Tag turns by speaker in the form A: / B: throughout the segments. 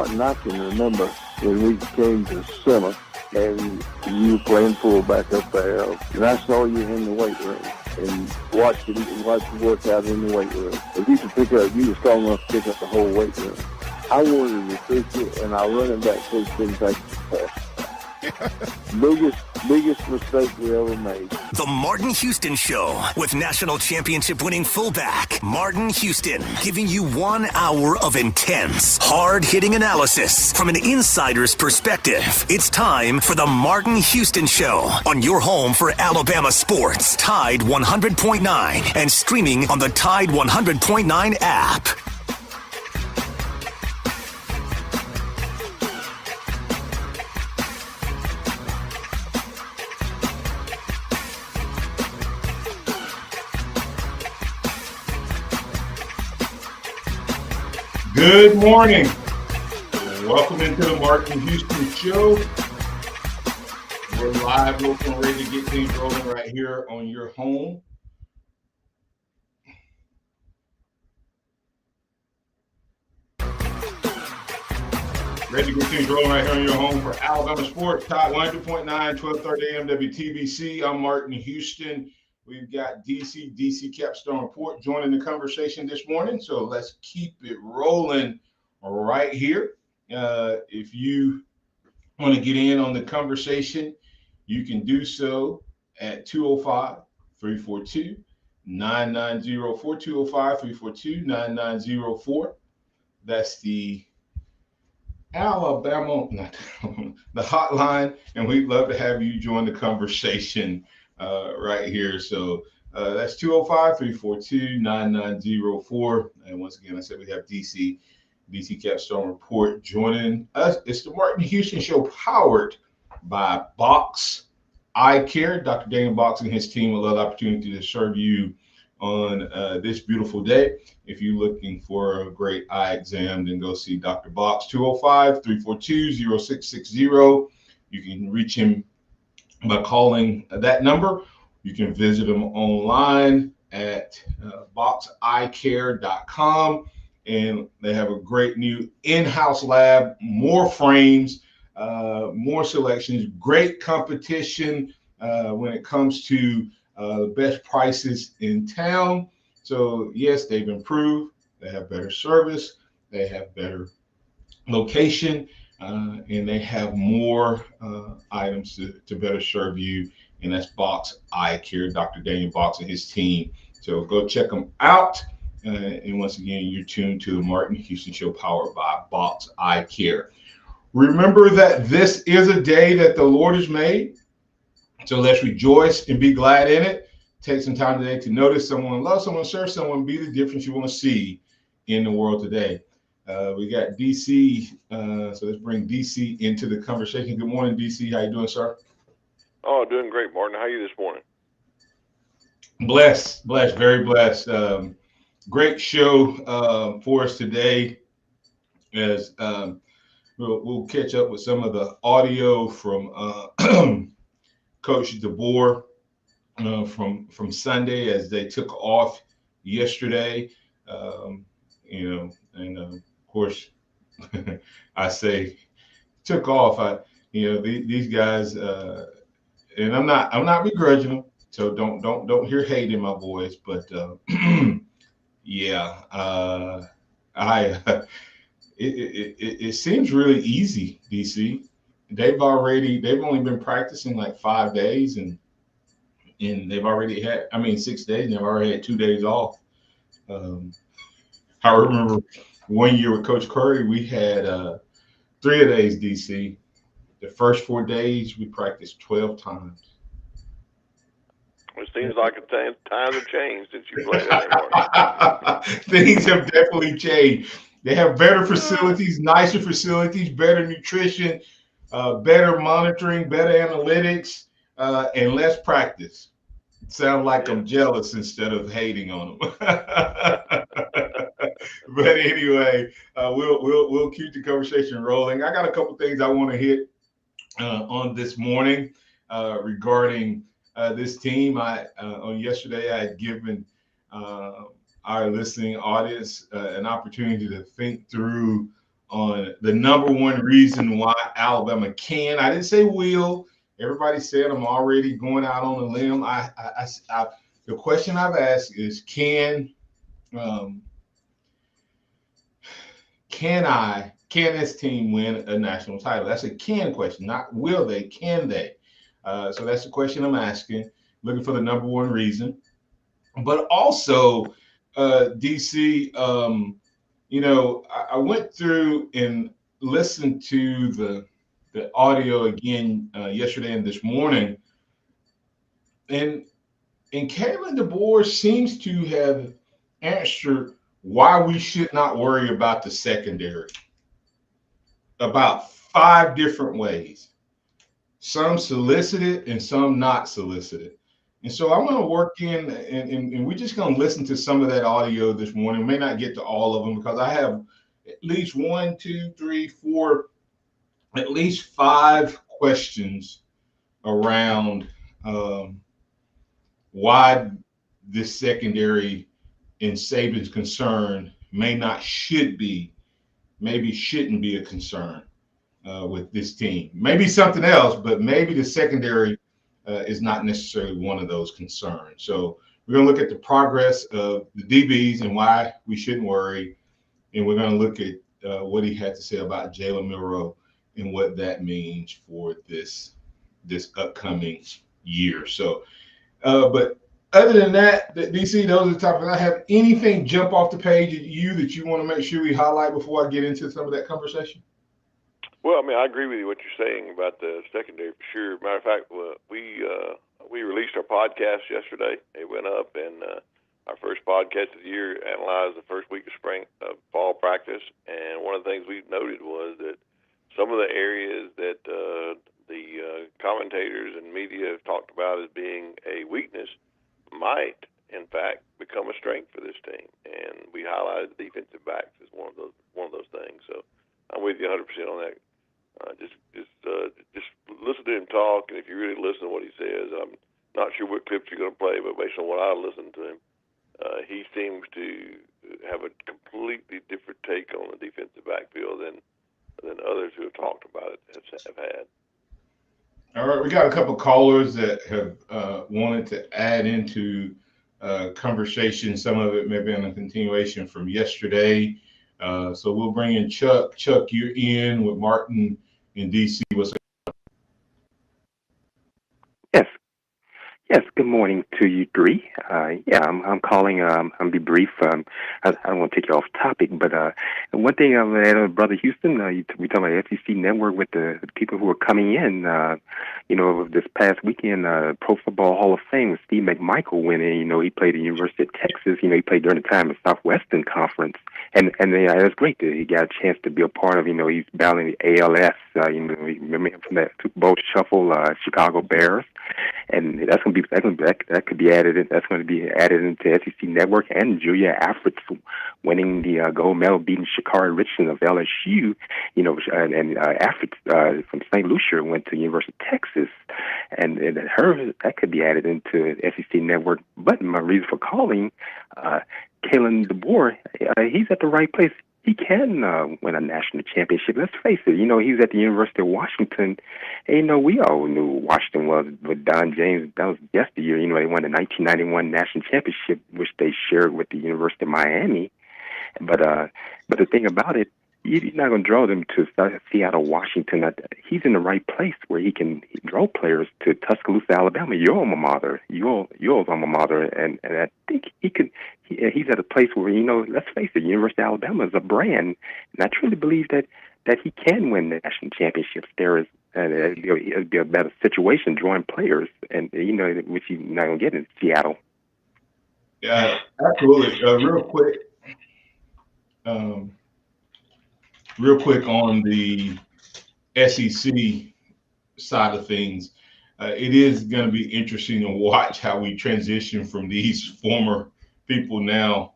A: Martin, I can remember when we came to summer and you were playing fullback up there, and I saw you in the weight room and watched you work out in the weight room. If you were strong enough to pick up the whole weight room. I wanted to fix it, and our running back coach didn't take the pass. Biggest mistake we ever made.
B: The Martin Houston Show with national championship winning fullback Martin Houston, giving you 1 hour of intense, hard-hitting analysis from an insider's perspective. It's time for the Martin Houston Show on your home for Alabama sports, Tide 100.9, and streaming on the Tide 100.9 app.
C: Good morning. Welcome into the Martin Houston Show. We're live, local, and ready to get things rolling right here on your home. Ready to get things rolling right here on your home for Alabama sports. Tide 100.9, 1230 AM WTBC. I'm Martin Houston. We've got DC Capstone Report joining the conversation this morning. So let's keep it rolling right here. If you want to get in on the conversation, you can do so at 205-342-9904, 205-342-9904. That's the Alabama, the hotline, and we'd love to have you join the conversation right here. So that's 205-342-9904. And once again, I said we have DC Capstone Report joining us. It's the Martin Houston Show powered by Box Eye Care. Dr. Daniel Box and his team will love the opportunity to serve you on this beautiful day. If you're looking for a great eye exam, then go see Dr. Box, 205-342-0660. You can reach him by calling that number. You can visit them online at boxeyecare.com, and they have a great new in-house lab, more frames, more selections, great competition when it comes to the best prices in town. So yes, they've improved. They have better service. They have better location. And they have more items to better serve you, and that's Box Eye Care, Dr. Daniel Box and his team. So go check them out. And once again, you're tuned to the Martin Houston Show powered by Box Eye Care. Remember that this is a day that the Lord has made. So let's rejoice and be glad in it. Take some time today to notice someone, love someone, serve someone, be the difference you want to see in the world today. We got DC, so let's bring DC into the conversation. Good morning, DC. How you doing, sir?
D: Oh, doing great, Martin. How are you this morning?
C: Blessed, very blessed. Great show for us today. As we'll catch up with some of the audio from Coach DeBoer from Sunday as they took off yesterday. Of course, I say took off. These guys, and I'm not begrudging them. So don't hear hate in my voice. But it seems really easy, DC. They've only been practicing like 5 days, and they've already had 6 days, and they've already had 2 days off. I remember 1 year with Coach Curry, we had 3 days, DC. The first 4 days, we practiced 12 times.
D: It seems like times have changed since you played that anymore.
C: Things have definitely changed. They have better facilities, nicer facilities, better nutrition, better monitoring, better analytics, and less practice. Sound like I'm jealous instead of hating on them. But anyway, we'll keep the conversation rolling. I got a couple things I want to hit on this morning regarding this team. On yesterday, I had given our listening audience an opportunity to think through on the number one reason why Alabama can. I didn't say will. Everybody said I'm already going out on a limb. The question I've asked is can this team win a national title? That's a can question, not will they, can they? So that's the question I'm asking, looking for the number one reason. But also, DC, I went through and listened to the audio again yesterday and this morning, and Kalen DeBoer seems to have answered why we should not worry about the secondary about 5 different ways. Some solicited and some not solicited. And so I'm going to work in, and we're just going to listen to some of that audio this morning. We may not get to all of them because I have at least 1, 2, 3, 4, at least 5 questions around why this secondary in Saban's concern maybe shouldn't be a concern with this team. Maybe something else, but maybe the secondary is not necessarily one of those concerns. So we're going to look at the progress of the DBs and why we shouldn't worry. And we're going to look at what he had to say about Jalen Milroe and what that means for this upcoming year. So, but other than that, DC, those are the topics. I have anything jump off the page at you that you want to make sure we highlight before I get into some of that conversation?
D: Well, I mean, I agree with you what you're saying about the secondary for sure. Matter of fact, we released our podcast yesterday. It went up, and our first podcast of the year analyzed the first week of fall practice. And one of the things we noted was that some of the areas that the commentators and media have talked about as being a weakness might, in fact, become a strength for this team. And we highlighted the defensive backs as one of those things. So I'm with you 100% on that. Just listen to him talk, and if you really listen to what he says, I'm not sure what clips you're going to play, but based on what I listened to him, he seems to have a completely different take on the defensive backfield than others who have talked about it have had.
C: All right, we got a couple callers that have wanted to add into conversation. Some of it may be in a continuation from yesterday. So we'll bring in Chuck. Chuck, you're in with Martin in DC. What's up?
E: Yes. Good morning to you three. I'm calling. I'm be brief. I don't want to take you off topic, but one thing, Brother Houston, we talking about SEC Network with the people who are coming in. This past weekend, Pro Football Hall of Fame with Steve McMichael went in. He played at the University of Texas. He played during the time of Southwestern Conference, and it was great that he got a chance to be a part of. He's battling the ALS. Remember him from that Super Bowl shuffle, Chicago Bears, and that could be added in. That's going to be added into SEC Network. And Julia Afrits winning the gold medal, beating Shakari Richardson of LSU. And Afrits from St. Lucia went to the University of Texas, and that could be added into SEC Network. But my reason for calling, Kalen DeBoer, he's at the right place. He can win a national championship. Let's face it. He's at the University of Washington. And, we all knew Washington was with Don James. That was yesteryear. They won the 1991 national championship, which they shared with the University of Miami. But the thing about it, you're not going to draw them to Seattle, Washington. He's in the right place where he can draw players to Tuscaloosa, Alabama, your alma mater, your alma mater, and I think he's at a place where, let's face it, University of Alabama is a brand, and I truly believe that he can win the national championships. It'd be a better situation drawing players, and which you're not going to get in Seattle.
C: Yeah, absolutely. Real quick on the SEC side of things, it is going to be interesting to watch how we transition from these former people now,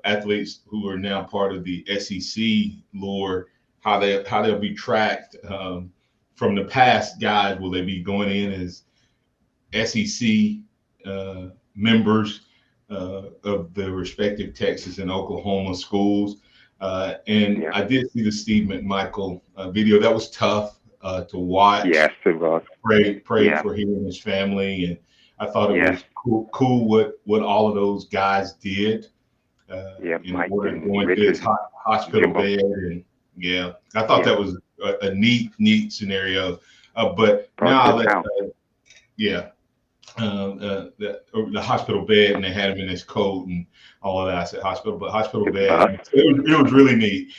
C: athletes who are now part of the SEC lore, how they'll be tracked from the past guys. Will they be going in as SEC members of the respective Texas and Oklahoma schools? And I did see the Steve McMichael video. That was tough to watch.
E: Yes, it was.
C: Prayed for him and his family, and I thought it was cool what all of those guys did.
E: Mike
C: order
E: and
C: going to
E: Richard,
C: his hospital
E: Jimbo.
C: bed, and I thought that was a neat scenario. But now I'll let the hospital bed, and they had him in his coat and all of that. I said hospital bed. It was really neat.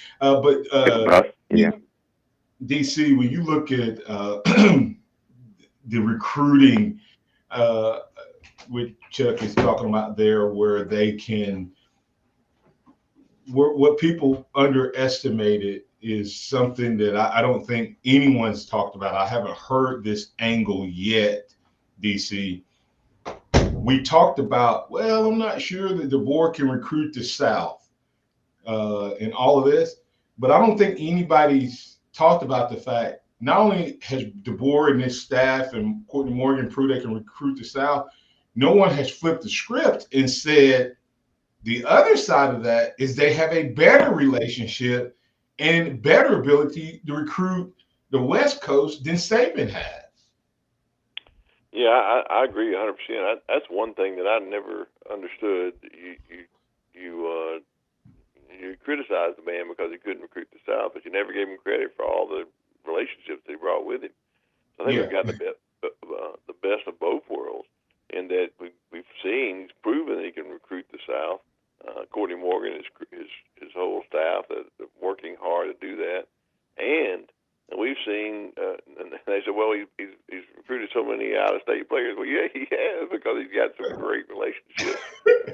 C: DC, when you look at the recruiting, which Chuck is talking about there, where they can, what people underestimated is something that I don't think anyone's talked about. I haven't heard this angle yet, DC. We talked about, well, I'm not sure that DeBoer can recruit the South and all of this, but I don't think anybody's talked about the fact, not only has DeBoer and his staff and Courtney Morgan proved they can recruit the South, no one has flipped the script and said the other side of that is they have a better relationship and better ability to recruit the West Coast than Saban has.
D: Yeah, I agree 100%. That's one thing that I never understood. You criticized the man because he couldn't recruit the South, but you never gave him credit for all the relationships that he brought with him. So I think we've got the best of both worlds in that we've seen, he's proven that he can recruit the South. Courtney Morgan, his whole staff, are working hard to do that. And we've seen, and they said, well, he's recruited so many out-of-state players. Well, yeah, he has, because he's got some great relationships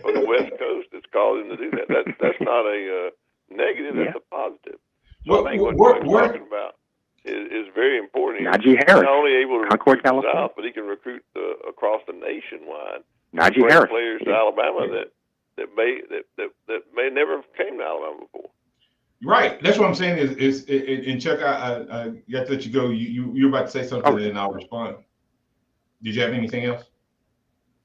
D: on the West Coast that's caused him to do that. That's not a negative, that's a positive. So I think what you're talking about is very important.
E: Najee Harris,
D: not only able to
E: Concord,
D: recruit the
E: California,
D: South, but he can recruit across the nationwide.
E: Najee Harris,
D: players to Alabama that may never have came to Alabama before.
C: Right. That's what I'm saying is and Chuck, I got to let you go. You're about to say something and I'll respond. Did you have anything else?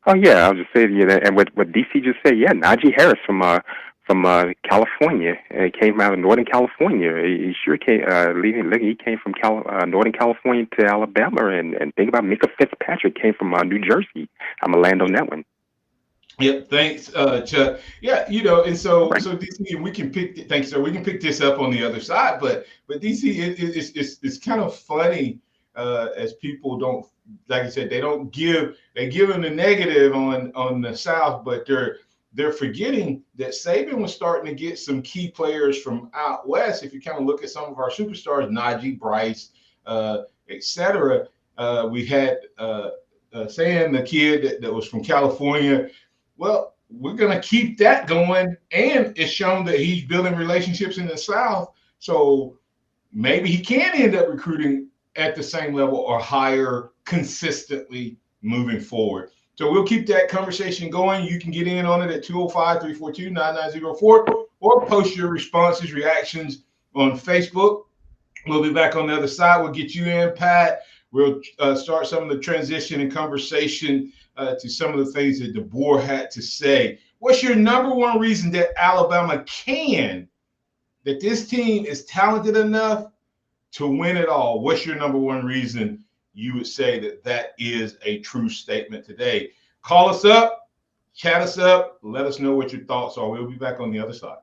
E: Oh yeah, I was just saying, and what DC just said, Najee Harris from California, came out of Northern California. He sure came. He came from Northern California to Alabama, and think about Micah Fitzpatrick came from New Jersey. I'm gonna land on that one.
C: Yep, thanks, Chuck. Yeah, and so DC, we can pick. Thanks, sir. We can pick this up on the other side, but DC, it's kind of funny as people don't, like I said, they give them the negative on the South, but they're forgetting that Saban was starting to get some key players from out west. If you kind of look at some of our superstars, Najee, Bryce, etc. We had Sam, the kid that was from California. Well, we're going to keep that going, and it's shown that he's building relationships in the South. So maybe he can end up recruiting at the same level or higher consistently moving forward. So we'll keep that conversation going. You can get in on it at 205-342-9904 or post your responses, reactions on Facebook. We'll be back on the other side. We'll get you in, Pat. We'll start some of the transition and conversation to some of the things that DeBoer had to say. What's your number one reason that Alabama that this team is talented enough to win it all? What's your number one reason you would say that is a true statement today? Call us up, chat us up, let us know what your thoughts are. We'll be back on the other side.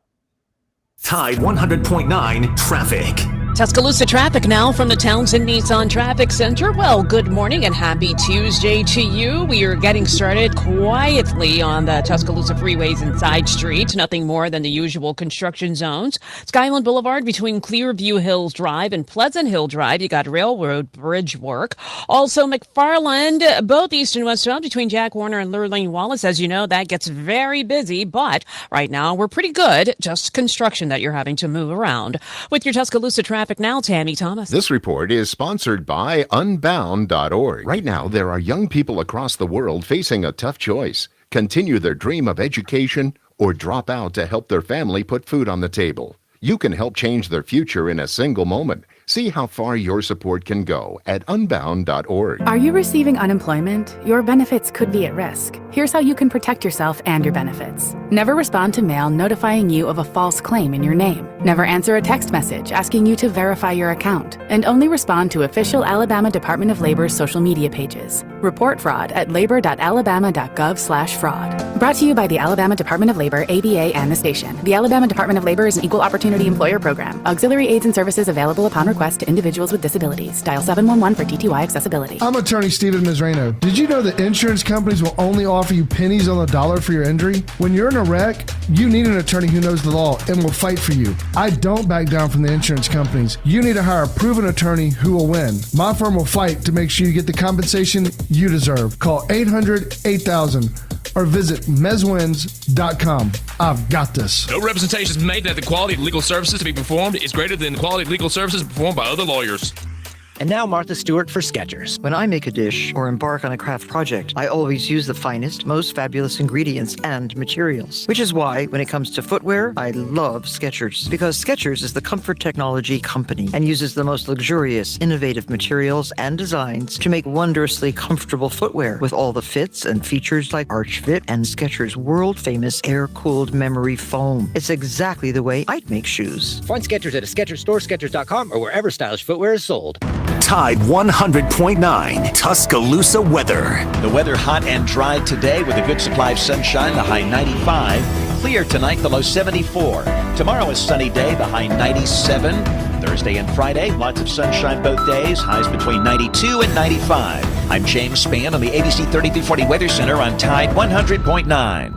B: Tide 100.9 traffic.
F: Tuscaloosa traffic now from the Townsend Nissan Traffic Center. Well, good morning and happy Tuesday to you. We are getting started quietly on the Tuscaloosa freeways and side streets. Nothing more than the usual construction zones. Skyland Boulevard between Clearview Hills Drive and Pleasant Hill Drive. You got railroad bridge work. Also, McFarland, both east and westbound between Jack Warner and Lurleen Wallace. As you know, that gets very busy, but right now we're pretty good. Just construction that you're having to move around. With your Tuscaloosa traffic now, Tammy Thomas.
G: This report is sponsored by Unbound.org. Right now, there are young people across the world facing a tough choice. Continue their dream of education or drop out to help their family put food on the table. You can help change their future in a single moment. See how far your support can go at unbound.org.
H: Are you receiving unemployment? Your benefits could be at risk. Here's how you can protect yourself and your benefits. Never respond to mail notifying you of a false claim in your name. Never answer a text message asking you to verify your account. And only respond to official Alabama Department of Labor's social media pages. Report fraud at labor.alabama.gov/fraud. Brought to you by the Alabama Department of Labor, ABA, and the station. The Alabama Department of Labor is an equal opportunity employer program. Auxiliary aids and services available upon request to individuals with disabilities. Dial 711 for TTY accessibility.
I: I'm attorney Stephen Misrano. Did you know that insurance companies will only offer you pennies on the dollar for your injury? When you're in a wreck, you need an attorney who knows the law and will fight for you. I don't back down from the insurance companies. You need to hire a proven attorney who will win. My firm will fight to make sure you get the compensation you deserve. Call 800-8000 or visit mezwins.com. I've got this.
J: No representations made that the quality of legal services to be performed is greater than the quality of legal services performed by other lawyers.
K: And now Martha Stewart for Skechers. When I make a dish or embark on a craft project, I always use the finest, most fabulous ingredients and materials. Which is why, when it comes to footwear, I love Skechers. Because Skechers is the comfort technology company and uses the most luxurious, innovative materials and designs to make wondrously comfortable footwear with all the fits and features like Arch Fit and Skechers' world-famous air-cooled memory foam. It's exactly the way I'd make shoes.
L: Find Skechers at a Skechers store, Skechers.com, or wherever stylish footwear is sold.
B: Tide 100.9 Tuscaloosa weather.
M: The weather hot and dry today with a good supply of sunshine, the high 95. Clear tonight, the low 74. Tomorrow is sunny day, the high 97. Thursday and Friday, lots of sunshine both days, highs between 92 and 95. I'm James Spann on the ABC 3340 Weather Center on Tide 100.9.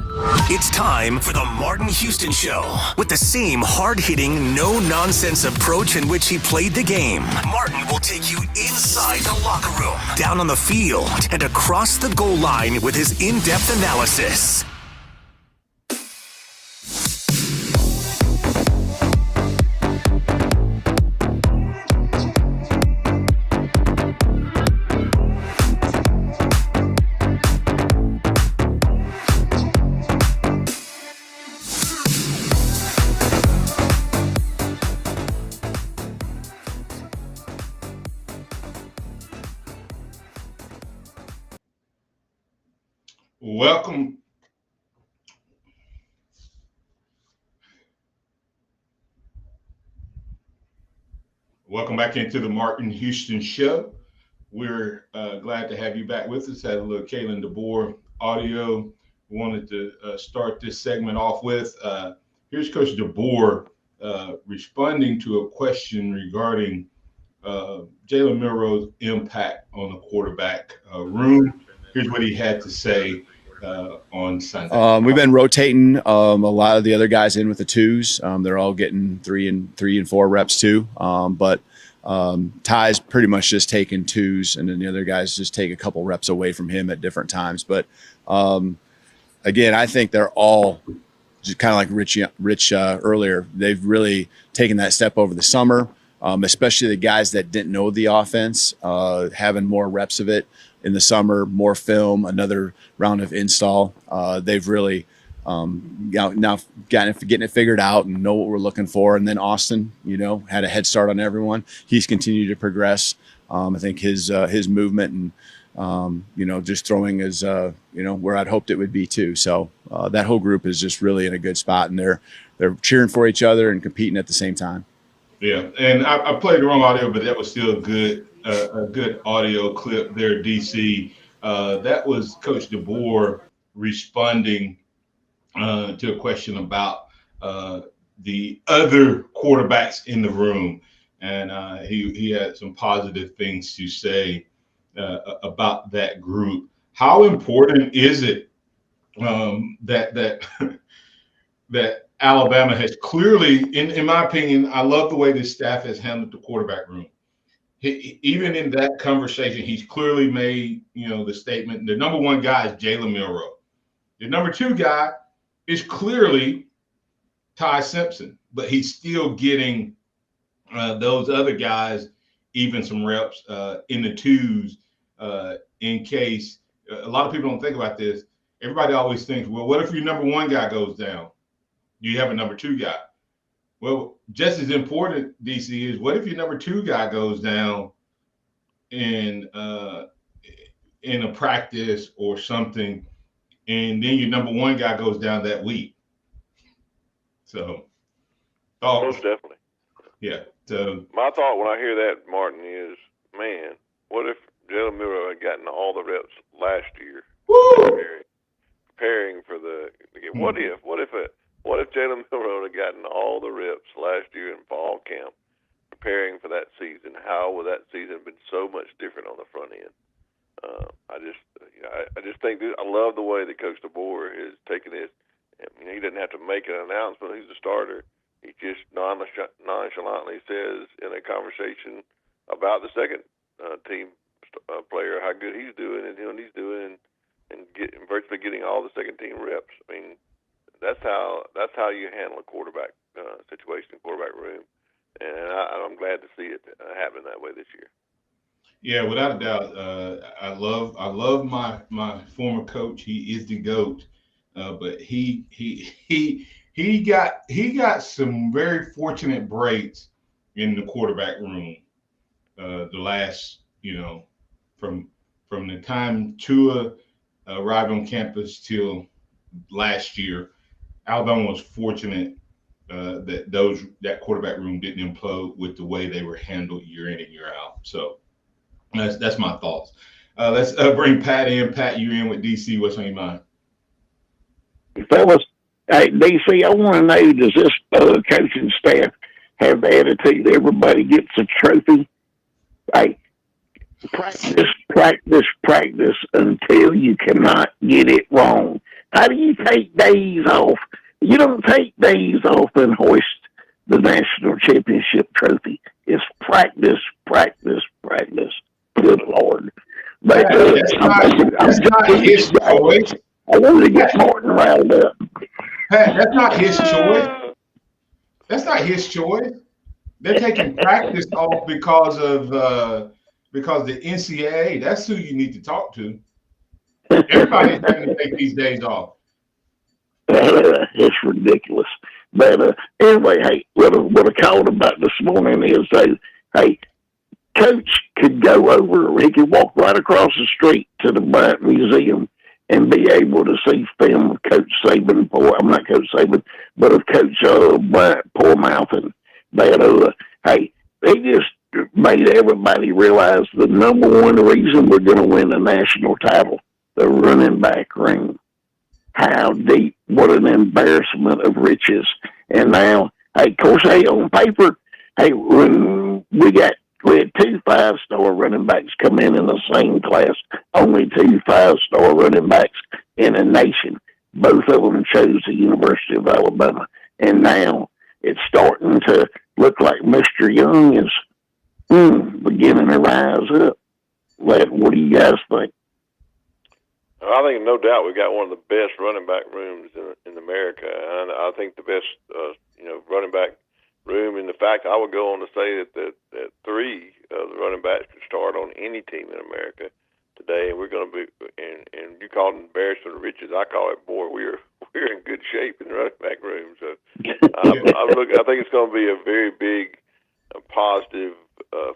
B: It's time for the Martin Houston Show. With the same hard-hitting, no-nonsense approach in which he played the game, Martin will take you inside the locker room, down on the field, and across the goal line with his in-depth analysis.
C: Welcome back into the Martin Houston Show. We're glad to have you back with us. Had a little Kalen DeBoer audio. Wanted to start this segment off with. Here's Coach DeBoer responding to a question regarding Jalen Milroe's impact on the quarterback room. Here's what he had to say on Sunday.
N: We've been rotating a lot of the other guys in with the twos. They're all getting three and four reps too. But Ty's pretty much just taking twos, and then the other guys just take a couple reps away from him at different times. But again, I think they're all just kind of like Rich earlier. They've really taken that step over the summer, especially the guys that didn't know the offense, having more reps of it in the summer, more film, another round of install. They've really now getting it figured out and know what we're looking for. And then Austin, had a head start on everyone. He's continued to progress. I think his movement and just throwing is where I'd hoped it would be too. So that whole group is just really in a good spot, and they're cheering for each other and competing at the same time. Yeah, and I played the wrong audio, but that was still a good audio clip there, DC. That was Coach DeBoer responding to a question about the other quarterbacks in the room, and he had some positive things to say about that group. How important is it that Alabama has clearly, in my opinion, I love the way this staff has handled the quarterback room. Even in that conversation, he's clearly made, the statement, the number one guy is Jalen Milroe. The number two guy is clearly Ty Simpson, but he's still getting those other guys even some reps in the twos in case. A lot of people don't think about this. Everybody always thinks, well, what if your number one guy goes down? Do you have a number two guy?
C: Well, just as important, DC, is what if your number 2 guy goes down in a practice or something, and then your number 1 guy goes down that week. So,
D: most definitely.
C: Yeah. So
D: my thought when I hear that, Martin, is, man, what if Jalen Milroe had gotten all the reps last year, preparing for the game? What if Jalen Milroe had gotten all the reps last year in fall camp, preparing for that season? How would that season have been so much different on the front end? I just think I love the way that Coach DeBoer is taking this. I mean, he doesn't have to make an announcement. He's a starter. He just nonchalantly says in a conversation about the second team player how good he's doing and what he's doing, and virtually getting all the second team reps. I mean, that's how you handle a quarterback situation, quarterback room, and I'm glad to see it happen that way this year.
C: Yeah, without a doubt. I love my former coach. He is the GOAT, but he got some very fortunate breaks in the quarterback room. The last, from the time Tua arrived on campus till last year, Alabama was fortunate that quarterback room didn't implode with the way they were handled year in and year out. So that's my thoughts. Let's bring Pat in. Pat, you in with DC. What's on your mind?
O: Fellas, hey, DC, I want to know, does this coaching staff have the attitude everybody gets a trophy? Hey, practice until you cannot get it wrong. How do you take days off? You don't take days off and hoist the national championship trophy. It's practice. Good Lord. But,
C: that's not his choice.
O: I wanted to get Martin riled up.
C: That's not his choice. That's not his choice. They're taking practice off because the NCAA. That's who you need to talk to. Everybody's having to take these days off.
O: It's ridiculous. But anyway, hey, what I called about this morning is, hey, Coach could go over, he could walk right across the street to the Bryant Museum and be able to see film of Coach Saban, I'm not Coach Saban, but of Coach Bryant poor mouthing. That, hey, they just made everybody realize the number one reason we're going to win the national title, the running back room. How deep, what an embarrassment of riches. And now, hey, of course, hey, on paper, hey, when we had 2 5-star running backs come in the same class, only 2 5-star running backs in a nation. Both of them chose the University of Alabama. And now it's starting to look like Mr. Young is beginning to rise up. What do you guys think?
D: I think no doubt we've got one of the best running back rooms in America, and I think the best running back room. In the fact, I would go on to say that 3 of the running backs could start on any team in America today, and we're going to be. And you call it embarrassment of riches. I call it, boy, we're in good shape in the running back room. So I think it's going to be a very big positive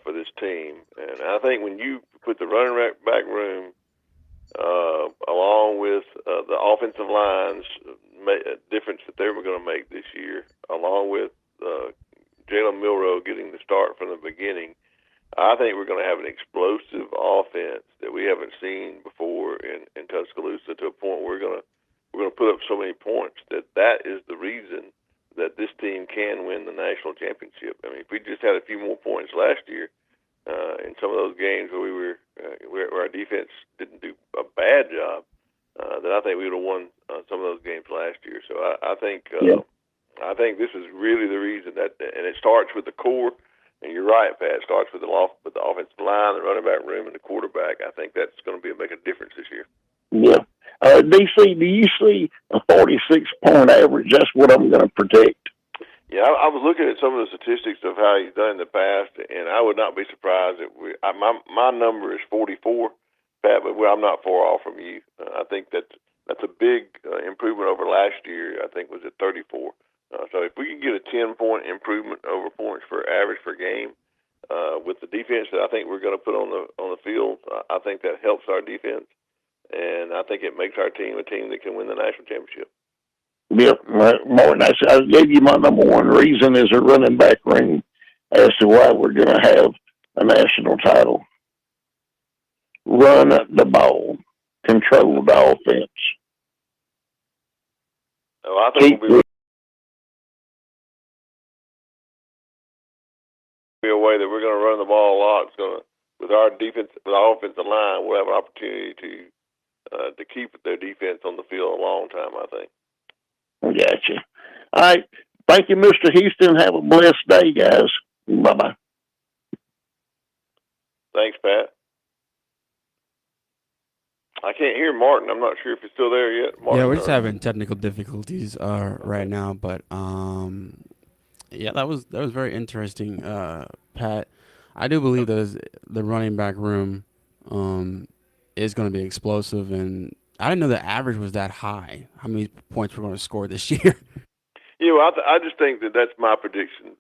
D: for this team, and I think when you put the running back room along with the offensive lines difference that they were going to make this year, along with Jalen Milroe getting the start from the beginning, I think we're going to have an explosive offense that we haven't seen before in Tuscaloosa, to a point where we're going to put up so many points that is the reason that this team can win the national championship. I mean, if we just had a few more points last year in some of those games where where our defense didn't do a bad job, then I think we would have won some of those games last year. So I think this is really the reason and it starts with the core. And you're right, Pat. It starts with the offensive line, the running back room, and the quarterback. I think that's going to make a difference this year.
O: Yeah. DC, do you see a 46-point average? That's what I'm going to predict.
D: Yeah, I was looking at some of the statistics of how he's done in the past, and I would not be surprised if my number is 44, Pat, but I'm not far off from you. I think that's a big improvement over last year. I think was at 34. So if we can get a 10-point improvement over points for average per game with the defense that I think we're going to put on the field, I think that helps our defense, and I think it makes our team a team that can win the national championship.
O: Yep, Martin, I gave you my number one reason is a running back room as to why we're going to have a national title. Run the ball, control the offense.
D: Oh, I think we'll be a way that we're going to run the ball a lot. It's going to, with our defense, with our offensive line, we'll have an opportunity to keep their defense on the field a long time, I think.
O: Gotcha. All right. Thank you, Mr. Houston. Have a blessed day, guys. Bye-bye.
D: Thanks, Pat. I can't hear Martin. I'm not sure if he's still there yet. Martin,
P: yeah, we're just having technical difficulties right now, but yeah, that was very interesting, Pat. I do believe that the running back room is going to be explosive, and I didn't know the average was that high. How many points we're going to score this year?
D: Yeah, well, I just think that's my prediction.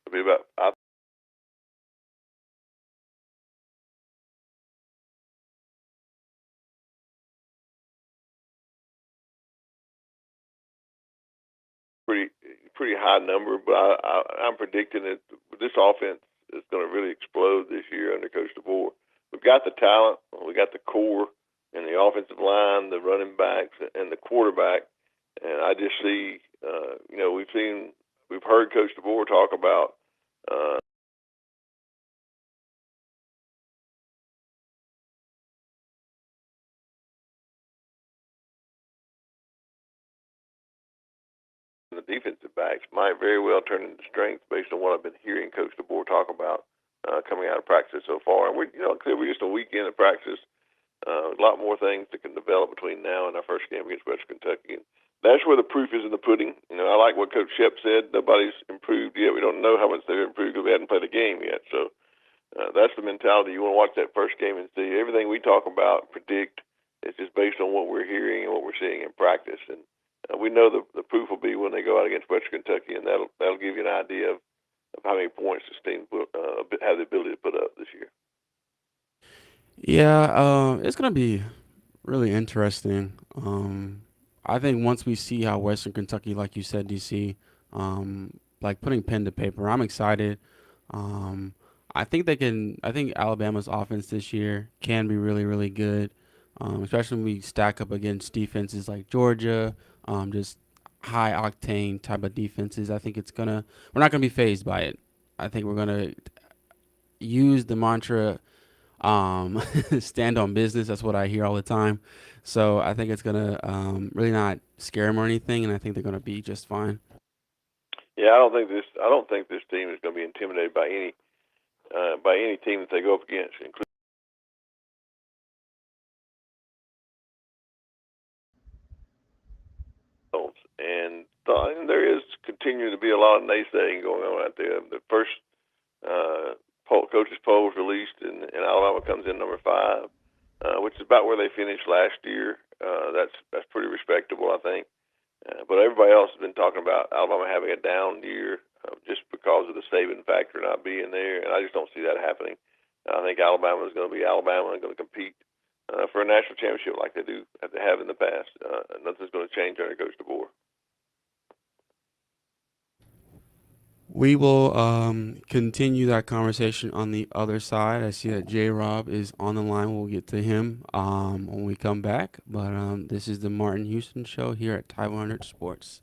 D: Pretty high number, but I'm predicting that this offense is going to really explode this year under Coach DeBoer. We've got the talent, we got the core, and the offensive line, the running backs, and the quarterback. And I just see, we've heard Coach DeBoer talk about the defensive backs might very well turn into strength based on what I've been hearing Coach DeBoer talk about coming out of practice so far. And we're just a weekend of practice. A lot more things that can develop between now and our first game against Western Kentucky. And that's where the proof is in the pudding. I like what Coach Shep said. Nobody's improved yet. We don't know how much they've improved because we hadn't played a game yet. So that's the mentality. You want to watch that first game and see everything we talk about, predict. It's just based on what we're hearing and what we're seeing in practice. And we know the proof will be when they go out against Western Kentucky, and that'll give you an idea of how many points this team have the ability to put up this year.
P: Yeah, it's going to be really interesting. I think once we see how Western Kentucky, like you said, DC, like putting pen to paper, I'm excited. I think Alabama's offense this year can be really, really good, especially when we stack up against defenses like Georgia, just high octane type of defenses. I think we're not gonna be fazed by it. I think we're gonna use the mantra, stand on business. That's what I hear all the time. So I think it's gonna really not scare them or anything, and I think they're gonna be just fine.
D: Yeah, I don't think this team is gonna be intimidated by any team that they go up against, including. And there is continuing to be a lot of naysaying going on out there. The first coaches poll was released, and Alabama comes in number 5, which is about where they finished last year. That's pretty respectable, I think. But everybody else has been talking about Alabama having a down year just because of the Saban factor not being there, and I just don't see that happening. I think Alabama is going to be Alabama and going to compete for a national championship like they have in the past. Nothing's going to change under Coach DeBoer.
P: We will continue that conversation on the other side. I see that J-Rob is on the line. We'll get to him when we come back. But this is the Martin Houston Show here at Ty 100 Sports.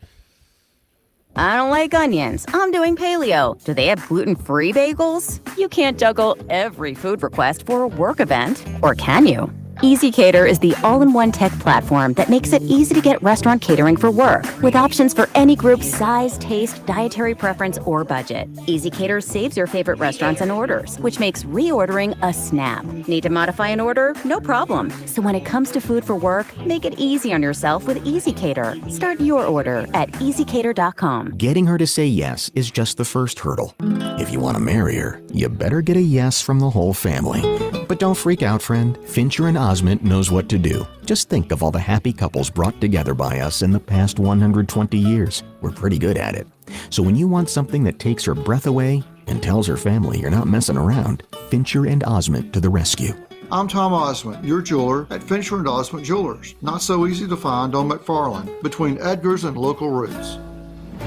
Q: I don't like onions. I'm doing paleo. Do they have gluten-free bagels? You can't juggle every food request for a work event, or can you? EasyCater is the all-in-one tech platform that makes it easy to get restaurant catering for work, with options for any group's size, taste, dietary preference, or budget. EasyCater saves your favorite restaurants and orders, which makes reordering a snap. Need to modify an order? No problem. So when it comes to food for work, make it easy on yourself with EasyCater. Start your order at easycater.com.
R: Getting her to say yes is just the first hurdle. If you want to marry her, you better get a yes from the whole family. But don't freak out, friend. Fincher and Osment knows what to do. Just think of all the happy couples brought together by us in the past 120 years. We're pretty good at it. So when you want something that takes her breath away and tells her family you're not messing around, Fincher and Osment to the rescue.
S: I'm Tom Osment, your jeweler at Fincher and Osment Jewelers. Not so easy to find on McFarland, between Edgar's and Local Roots.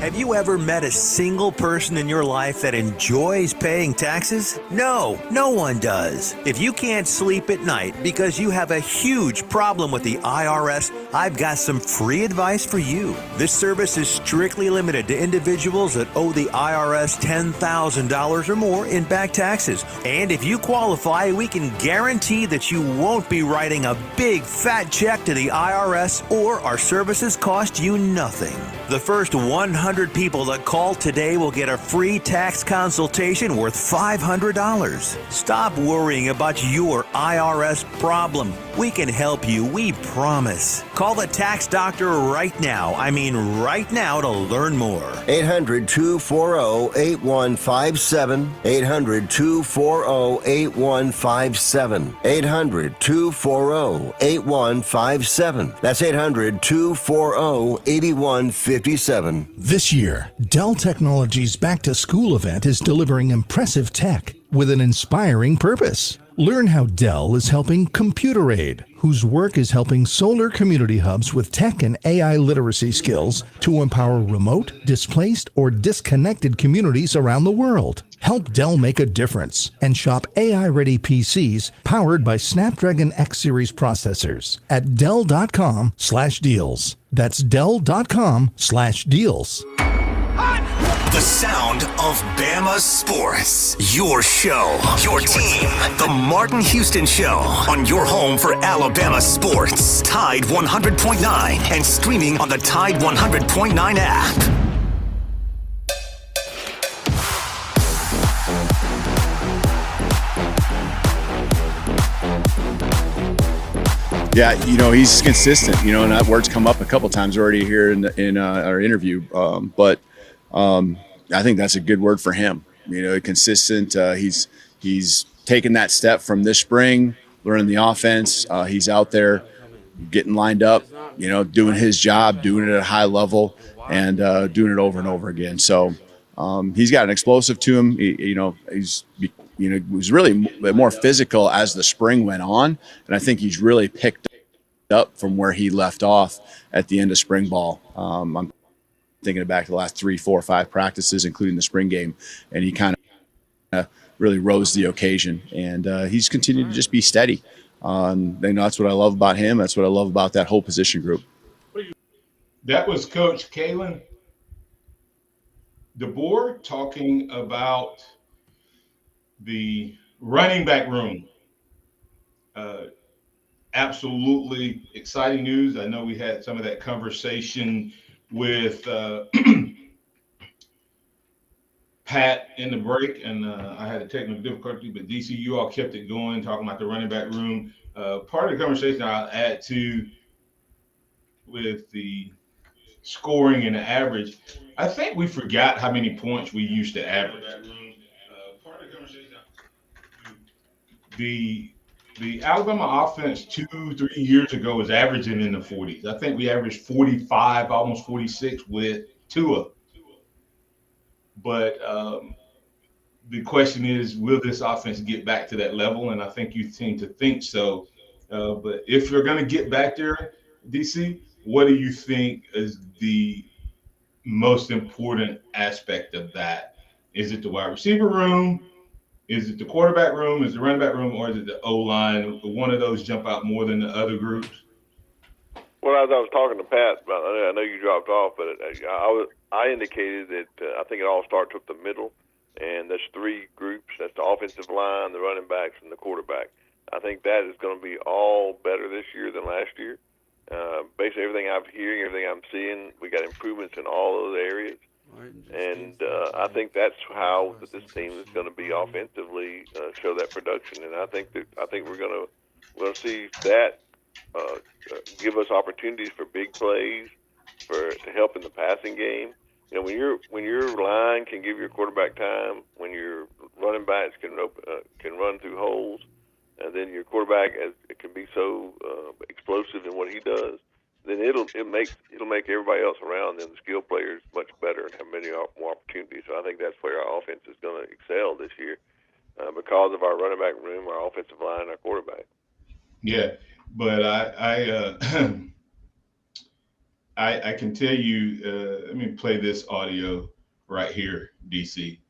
T: Have you ever met a single person in your life that enjoys paying taxes? No, no one does. If you can't sleep at night because you have a huge problem with the IRS, I've got some free advice for you. This service is strictly limited to individuals that owe the IRS $10,000 or more in back taxes. And if you qualify, we can guarantee that you won't be writing a big fat check to the IRS, or our services cost you nothing. The first 100 people that call today will get a free tax consultation worth $500. Stop worrying about your IRS problem. We can help you, we promise. Call the tax doctor right now. I mean right now, to learn more.
U: 800-240-8157. 800-240-8157. 800-240-8157. That's 800-240-8157.
V: This year, Dell Technologies' Back to School event is delivering impressive tech with an inspiring purpose. Learn how Dell is helping Computer Aid, whose work is helping solar community hubs with tech and AI literacy skills to empower remote, displaced, or disconnected communities around the world. Help Dell make a difference and shop AI-ready PCs powered by Snapdragon X Series processors at Dell.com/deals. That's Dell.com/deals.
B: The sound of Bama sports. Your show, your team. The Martin Houston Show on your home for Alabama sports. Tide 100.9 and streaming on the Tide 100.9 app.
N: Yeah, he's consistent, and that word's come up a couple times already here in our interview. But I think that's a good word for him. Consistent. He's taken that step from this spring, learning the offense. He's out there getting lined up, doing his job, doing it at a high level, and doing it over and over again. So he's got an explosive to him. He was really more physical as the spring went on, and I think he's really picked up from where he left off at the end of spring ball. I'm thinking back to the last 3, 4, 5 practices, including the spring game, and he kind of really rose the occasion, and he's continued to just be steady. That's what I love about him. That's what I love about that whole position group.
C: That was Coach Kalen DeBoer talking about the running back room. Absolutely exciting news. I know we had some of that conversation with Pat in the break, and I had a technical difficulty, but DC, you all kept it going, talking about the running back room. Part of the conversation I'll add to with the scoring and the average, I think we forgot how many points we used to average. The Alabama offense 2-3 years ago was averaging in the 40s. I think we averaged 45, almost 46 with Tua. But the question is, will this offense get back to that level? And I think you seem to think so. But if you're going to get back there, DC, what do you think is the most important aspect of that? Is it the wide receiver room? Is it the quarterback room? Is it the running back room? Or is it the O-line? Will one of those jump out more than the other groups?
D: Well, as I was talking to Pat, I know you dropped off, but I indicated that I think it all starts with the middle, and there's 3 groups. That's the offensive line, the running backs, and the quarterback. I think that is going to be all better this year than last year. Basically, everything I'm hearing, everything I'm seeing, we got improvements in all those areas. And I think that's how this team is going to be offensively, show that production. And I think we're going to see that give us opportunities for big plays, to help in the passing game. When your line can give your quarterback time, when your running backs can run through holes, and then your quarterback it can be so explosive in what he does, then it'll make everybody else around them, the skill players, much better and have many more opportunities. So I think that's where our offense is going to excel this year because of our running back room, our offensive line, our quarterback.
C: Yeah, but I can tell you. Let me play this audio right here, DC,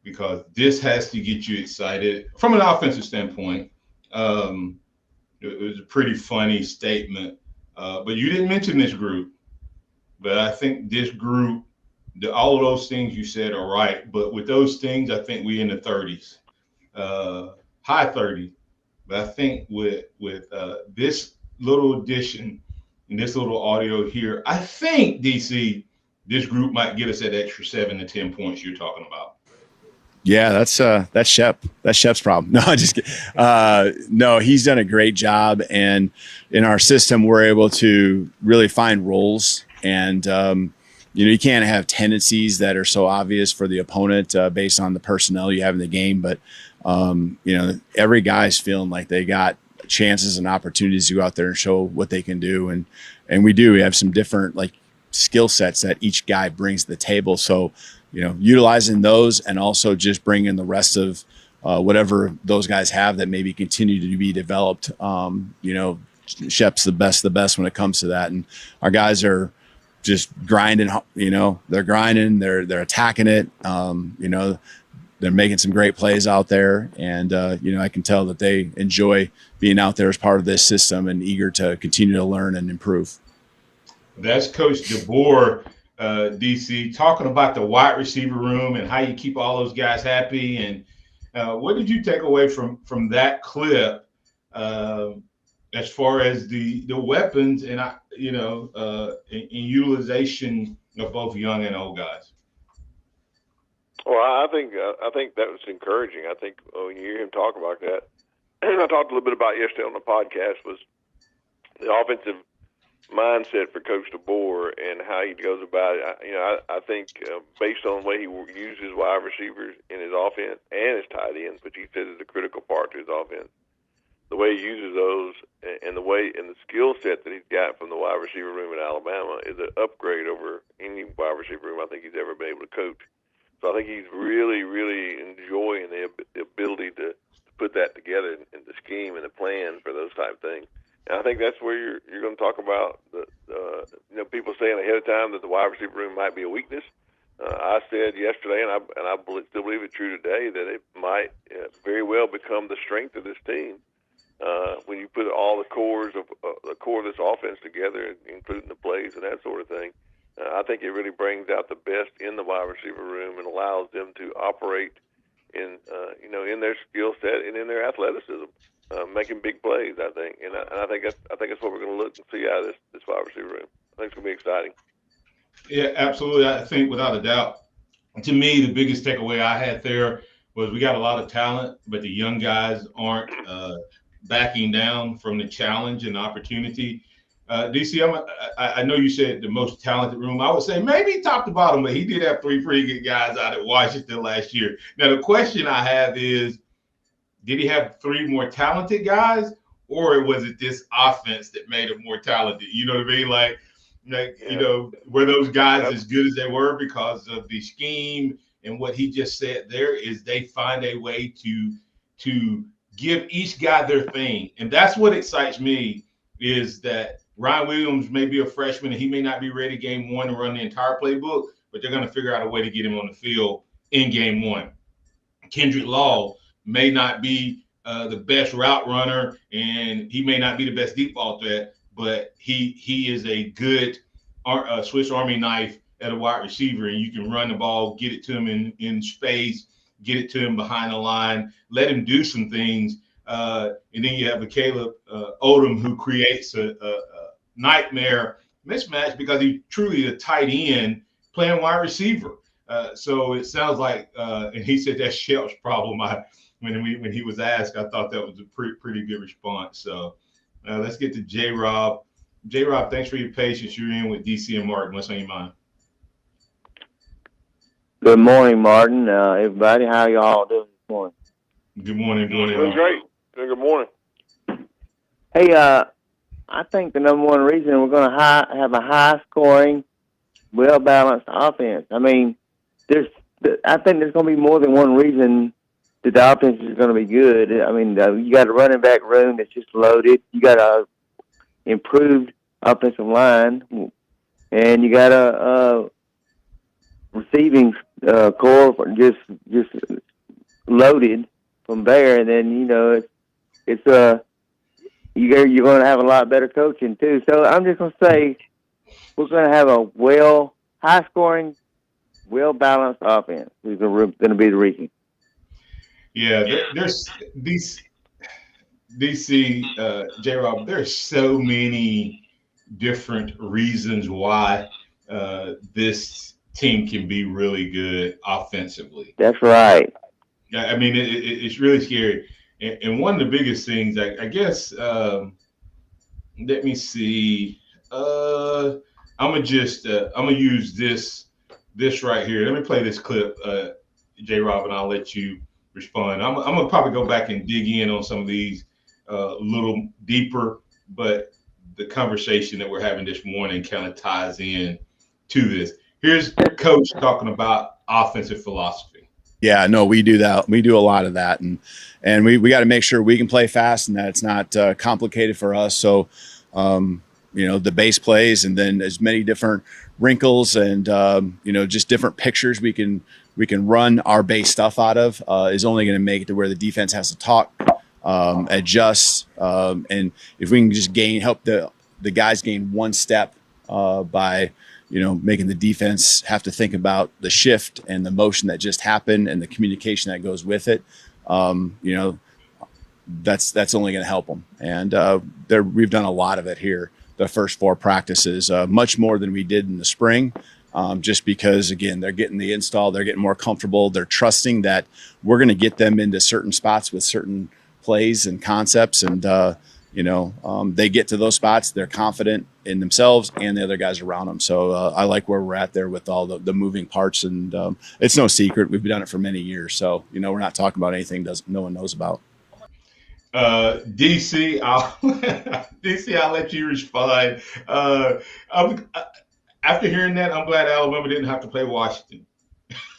C: because this has to get you excited from an offensive standpoint. It was a pretty funny statement, but you didn't mention this group. But I think this group, all of those things you said are right. But with those things, I think we in the 30s, high 30s. But I think with this little addition and this little audio here, I think, DC, this group might get us that extra 7 to 10 points you're talking about.
N: Yeah, that's Shep. That's Shep's problem. No, I'm just kidding. No, he's done a great job, and in our system, we're able to really find roles, and you can't have tendencies that are so obvious for the opponent based on the personnel you have in the game. But every guy's feeling like they got chances and opportunities to go out there and show what they can do, and we do. We have some different skill sets that each guy brings to the table. So, utilizing those and also just bringing the rest of whatever those guys have that maybe continue to be developed. Shep's the best when it comes to that. And our guys are just grinding, they're grinding, they're attacking it. They're making some great plays out there. And, I can tell that they enjoy being out there as part of this system and eager to continue to learn and improve. That's Coach DeBoer. DC, talking about the wide receiver room and how you keep all those guys happy. And what did you take away from that clip as far as the weapons and in utilization of both young and old guys?
D: Well, I think that was encouraging. I think when you hear him talk about that, I talked a little bit about yesterday on the podcast, was the offensive mindset for Coach DeBoer and how he goes about it. I think based on the way he uses wide receivers in his offense and his tight ends, which he says is a critical part to his offense, the way he uses those and the skill set that he's got from the wide receiver room in Alabama is an upgrade over any wide receiver room I think he's ever been able to coach. So I think he's really, really enjoying the ability to put that together in the scheme and the plan for those type of things. And I think that's where you're going to talk about people saying ahead of time that the wide receiver room might be a weakness. I said yesterday, and I still believe it's true today, that it might very well become the strength of this team when you put all the core of this offense together, including the plays and that sort of thing. I think it really brings out the best in the wide receiver room and allows them to operate in their skill set and in their athleticism. Making big plays, I think, and I think that's what we're going to look and see out of this wide receiver room. I think it's going to be exciting.
C: Yeah, absolutely. I think without a doubt. To me, the biggest takeaway I had there was we got a lot of talent, but the young guys aren't backing down from the challenge and opportunity. DC, I know you said the most talented room. I would say maybe top to bottom, but he did have 3 pretty good guys out at Washington last year. Now, the question I have is, did he have 3 more talented guys, or was it this offense that made him more talented? You know what I mean? Were those guys as good as they were because of the scheme and what he just said there is they find a way to give each guy their thing. And that's what excites me is that Ryan Williams may be a freshman and he may not be ready game 1 to run the entire playbook, but they're going to figure out a way to get him on the field in game 1. Kendrick Law may not be the best route runner, and he may not be the best deep ball threat, but he is a good Swiss Army knife at a wide receiver, and you can run the ball, get it to him in space, get it to him behind the line, let him do some things. And then you have a Caleb Odom who creates a nightmare mismatch because he's truly a tight end playing wide receiver. So it sounds like, and he said that's Shep's problem. When he was asked, I thought that was a pretty good response. So let's get to J-Rob. J-Rob, thanks for your patience. You're in with DC and Martin. What's on your mind?
A: Good morning, Martin. Everybody, how y'all doing this morning?
C: Good morning.
D: Doing great. Good morning.
A: Hey, I think the number one reason we're going to have a high-scoring, well-balanced offense. I mean, I think there's going to be more than one reason that the offense is going to be good. I mean, you got a running back room that's just loaded. You got a improved offensive line, and you got a receiving core just loaded from there. And then you're going to have a lot better coaching too. So I'm just going to say we're going to have a high-scoring, well-balanced offense. Is going to be the reason.
C: Yeah, there's these DC J-Rob. There's so many different reasons why this team can be really good offensively.
A: That's right.
C: Yeah, I mean it's really scary. And one of the biggest things, I guess, let me see. I'm gonna use this right here. Let me play this clip, J-Rob, and I'll let you respond. I'm gonna probably go back and dig in on some of these a little deeper, but the conversation that we're having this morning kind of ties in to this. Here's Coach talking about offensive philosophy.
N: Yeah, no, we do that. We do a lot of that, and we got to make sure we can play fast and that it's not complicated for us. So, the base plays and then as many different wrinkles and just different pictures we can run our base stuff out of is only going to make it to where the defense has to talk, adjust, and if we can just help the guys gain one step by making the defense have to think about the shift and the motion that just happened and the communication that goes with it. That's only going to help them. And we've done a lot of it here, the first 4 practices, much more than we did in the spring, just because, again, they're getting the install, they're getting more comfortable. They're trusting that we're going to get them into certain spots with certain plays and concepts. And, they get to those spots, they're confident in themselves and the other guys around them. So I like where we're at there with all the moving parts. And it's no secret. We've done it for many years. So, we're not talking about anything no one knows about.
C: DC, I'll let you respond. After hearing that, I'm glad Alabama didn't have to play Washington.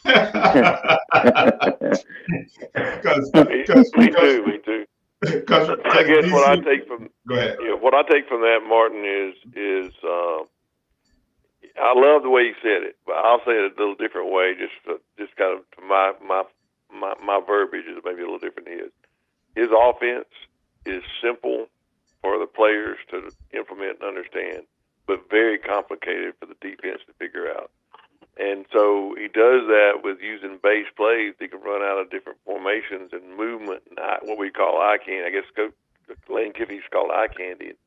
D: Me too. I guess DC, what I take from that, Martin, is I love the way he said it, but I'll say it a little different way. Just kind of my verbiage is maybe a little different than his. His offense is simple for the players to implement and understand, but very complicated for the defense to figure out. And so he does that with using base plays. He can run out of different formations and movement, and what we call eye candy. I guess Coach Lane Kiffey's called eye candy. And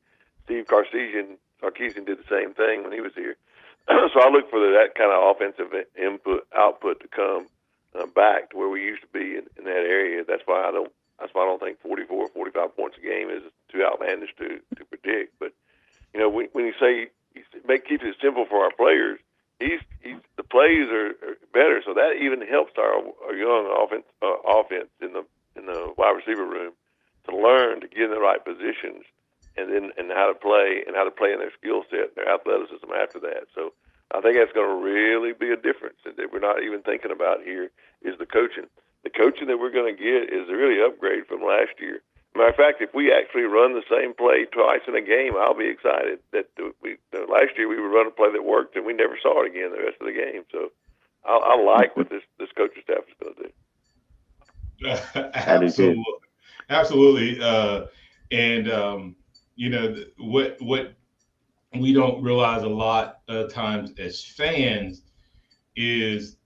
D: Steve Sarkisian did the same thing when he was here. So I look for that kind of offensive output to come back to where we used to be in that area. That's why I don't think 44 or 45 points a game is too outlandish to predict. But when you say keeps it simple for our players, the plays are better, so that even helps our young offense in the wide receiver room to learn to get in the right positions and how to play in their skill set, their athleticism after that. So I think that's going to really be a difference that we're not even thinking about here is the coaching. The coaching that we're going to get is a really upgrade from last year. Matter of fact, if we actually run the same play twice in a game, I'll be excited. That last year we would run a play that worked, and we never saw it again the rest of the game. So I like what this coaching staff is going to do.
C: Absolutely. What we don't realize a lot of times as fans is,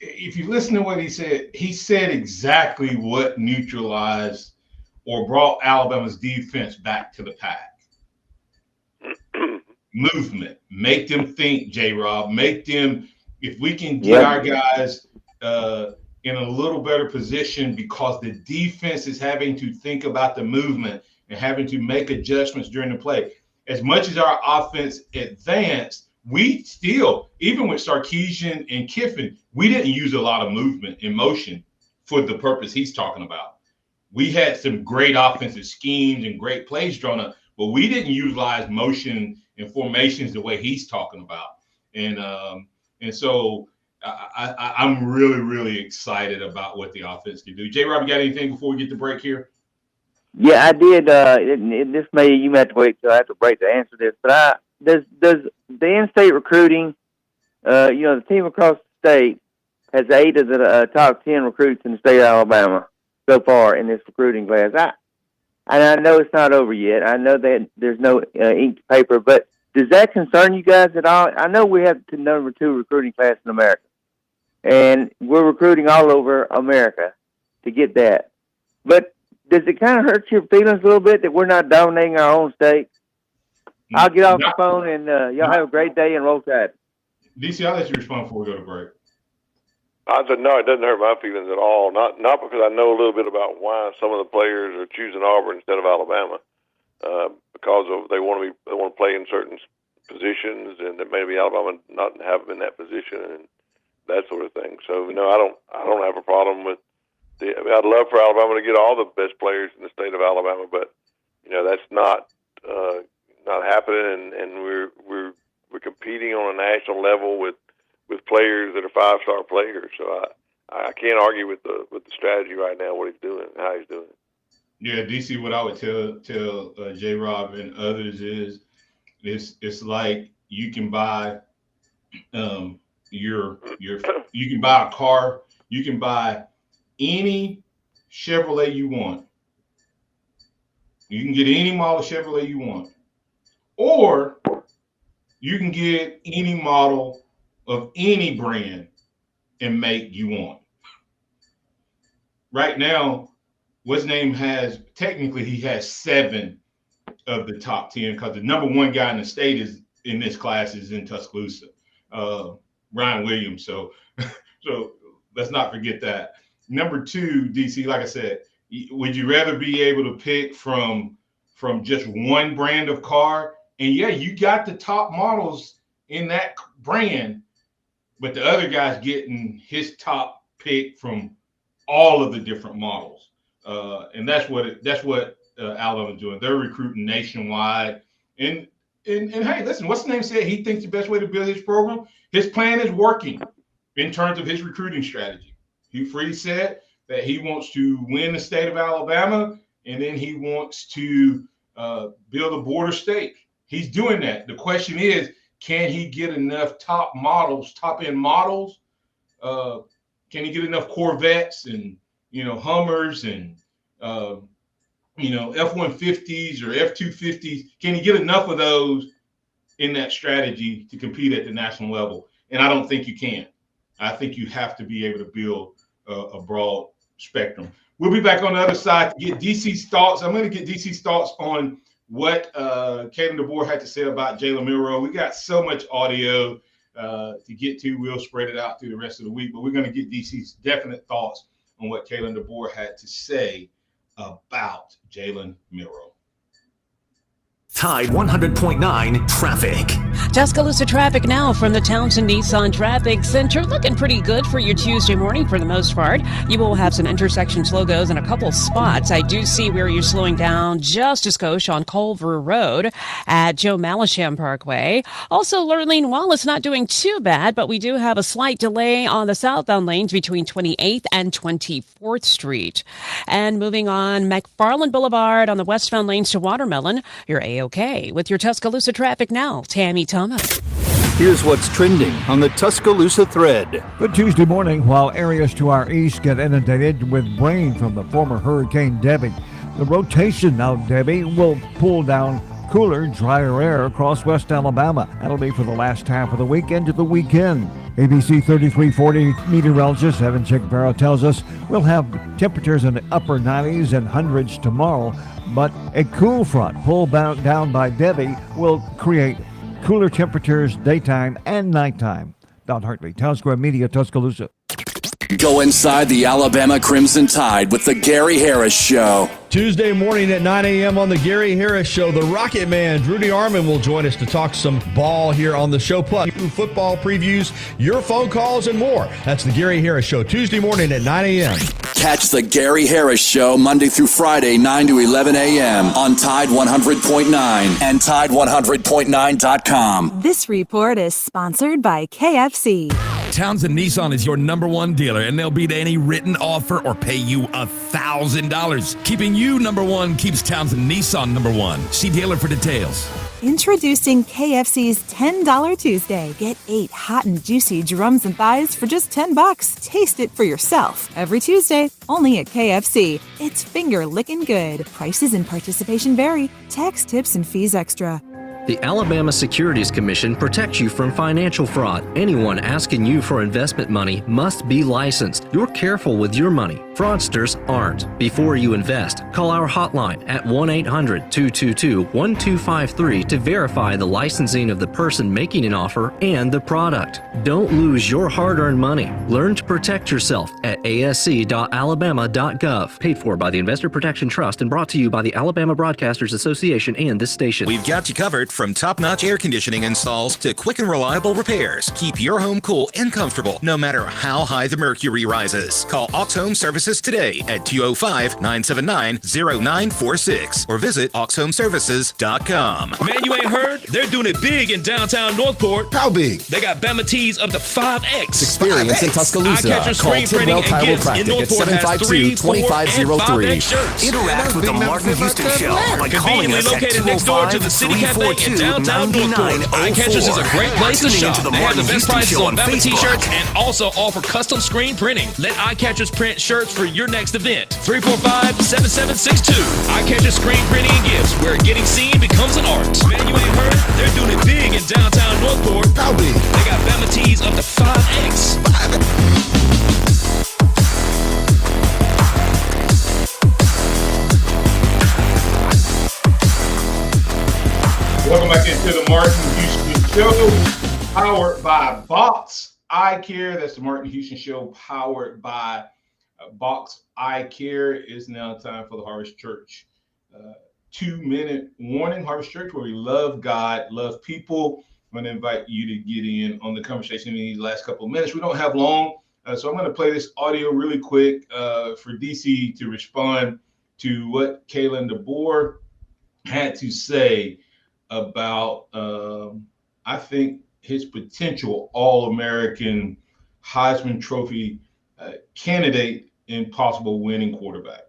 C: if you listen to what he said exactly what neutralized or brought Alabama's defense back to the pack. Movement. Make them think, J-Rob. Make them, if we can get our guys in a little better position because the defense is having to think about the movement and having to make adjustments during the play. As much as our offense advanced, we still, even with Sarkisian and Kiffin, we didn't use a lot of movement and motion for the purpose he's talking about. we had some great offensive schemes and great plays drawn up, but we didn't utilize motion and formations the way he's talking about. And so I'm really, really excited about what the offense can do. J-Rob, you got anything before we get to break here?
A: Yeah, I did. You may have to wait till after break to answer this, but does the in-state recruiting, the team across the state has 8 of the top 10 recruits in the state of Alabama so far in this recruiting class. I know it's not over yet. I know that there's no ink to paper, but does that concern you guys at all? I know we have the number 2 recruiting class in America, and we're recruiting all over America to get that. But does it kind of hurt your feelings a little bit that we're not dominating our own state? I'll get off the phone, and y'all have a great day and roll tide.
C: DC, I'll let you respond before we go to break.
D: I said, no, it doesn't hurt my feelings at all. Not because I know a little bit about why some of the players are choosing Auburn instead of Alabama, because of they want to play in certain positions, and that maybe Alabama not have them in that position and that sort of thing. So I don't have a problem with I'd love for Alabama to get all the best players in the state of Alabama, but that's not happening, and we're competing on a national level with players that are 5-star players. So I can't argue with the strategy right now, what he's doing and how he's doing it.
C: Yeah, DC, what I would tell J-Rob and others is it's like you can buy you can buy a car, you can buy any Chevrolet you want. You can get any model Chevrolet you want. Or you can get any model of any brand and make you want. Right now, what's name has technically he has 7 of the top 10 because the number 1 guy in the state is in this class is in Tuscaloosa, Ryan Williams. So let's not forget that. Number 2, DC, like I said, would you rather be able to pick from just one brand of car? And yeah, you got the top models in that brand, but the other guy's getting his top pick from all of the different models. And that's what Alabama's doing. They're recruiting nationwide. And hey, listen, what's the name said he thinks the best way to build his program? His plan is working in terms of his recruiting strategy. Hugh Freeze said that he wants to win the state of Alabama, and then he wants to build a border state. He's doing that. The question is, can he get enough top end models? Can he get enough Corvettes and Hummers and F-150s or F-250s? Can he get enough of those in that strategy to compete at the national level? And I don't think you can. I think you have to be able to build a broad spectrum. We'll be back on the other side to get DC's thoughts. I'm going to get DC's thoughts on what Kalen DeBoer had to say about Jalen Milroe. We got so much audio to get to. We'll spread it out through the rest of the week, but we're going to get DC's definite thoughts on what Kalen DeBoer had to say about Jalen Milroe.
B: Tide 100.9 traffic.
E: Tuscaloosa traffic now from the Townsend Nissan Traffic Center. Looking pretty good for your Tuesday morning for the most part. You will have some intersection slow-goes in a couple spots. I do see where you're slowing down just a skosh on Culver Road at Joe Malisham Parkway. Also, Lurleen Wallace not doing too bad, but we do have a slight delay on the southbound lanes between 28th and 24th Street. And moving on, McFarland Boulevard on the westbound lanes to Watermelon. You're A-OK with your Tuscaloosa traffic now. Tammy Thomas.
F: Here's what's trending on the Tuscaloosa thread.
W: Good Tuesday morning, while areas to our east get inundated with rain from the former Hurricane Debbie. The rotation of Debbie will pull down cooler, drier air across West Alabama. That'll be for the last half of the week into the weekend. ABC 3340 meteorologist Evan Chickbarrow tells us we'll have temperatures in the upper 90s and hundreds tomorrow, but a cool front pulled down by Debbie will create cooler temperatures daytime and nighttime. Don Hartley, Town Square Media, Tuscaloosa.
G: Go inside the Alabama Crimson Tide with the Gary Harris Show.
H: Tuesday morning at 9 a.m. on the Gary Harris Show, the Rocket Man, Rudy Armand, will join us to talk some ball here on the show, plus football previews, your phone calls, and more. That's the Gary Harris Show, Tuesday morning at 9 a.m.
G: Catch the Gary Harris Show Monday through Friday, 9 to 11 a.m. on Tide 100.9 and Tide100.9.com.
I: This report is sponsored by KFC.
J: Townsend Nissan is your #1 dealer, and they'll beat any written offer or pay you $1,000. Keeping you #1 keeps Townsend Nissan #1. See dealer for details.
I: Introducing KFC's $10 Tuesday. Get 8 hot and juicy drums and thighs for just $10. Taste it for yourself. Every Tuesday, only at KFC. It's finger licking good. Prices and participation vary. Tax, tips, and fees extra.
X: The Alabama Securities Commission protects you from financial fraud. Anyone asking you for investment money must be licensed. You're careful with your money. Fraudsters aren't. Before you invest, call our hotline at 1-800-222-1253 to verify the licensing of the person making an offer and the product. Don't lose your hard-earned money. Learn to protect yourself at asc.alabama.gov. Paid for by the Investor Protection Trust and brought to you by the Alabama Broadcasters Association and this station.
Y: We've got you covered. From top-notch air conditioning installs to quick and reliable repairs, keep your home cool and comfortable no matter how high the mercury rises. Call Aux Home Services today at 205-979-0946 or visit auxhomeservices.com.
J: Man, you ain't heard? They're doing it big in downtown Northport.
Z: How big?
J: They got Bama tees up to 5X.
Z: Experience in Tuscaloosa. Call Tidwell Chiropractic at 752-2503.
B: Interact with the Martin Houston Show by calling us at 205-342-9904.
J: In downtown Northport. Eye Catchers is a great place to shop. They have the best prices on Bama t-shirts and also offer custom screen printing. Let Eye Catchers print shirts for your next event. 345-7762. Eye Catchers Screen Printing and Gifts, where getting seen becomes an art. Man, you ain't heard? They're doing it big in downtown Northport.
Z: How big?
J: They got Bama tees up to 5X.
C: Welcome back into the Martin Houston Show, powered by Box Eye Care. That's the Martin Houston Show, powered by Box Eye Care. It's now time for the Harvest Church 2-minute warning. Harvest Church, where we love God, love people. I'm going to invite you to get in on the conversation in these last couple of minutes. We don't have long, so I'm going to play this audio really quick for DC to respond to what Kalen DeBoer had to say about, I think, his potential All-American Heisman Trophy candidate and possible winning quarterback.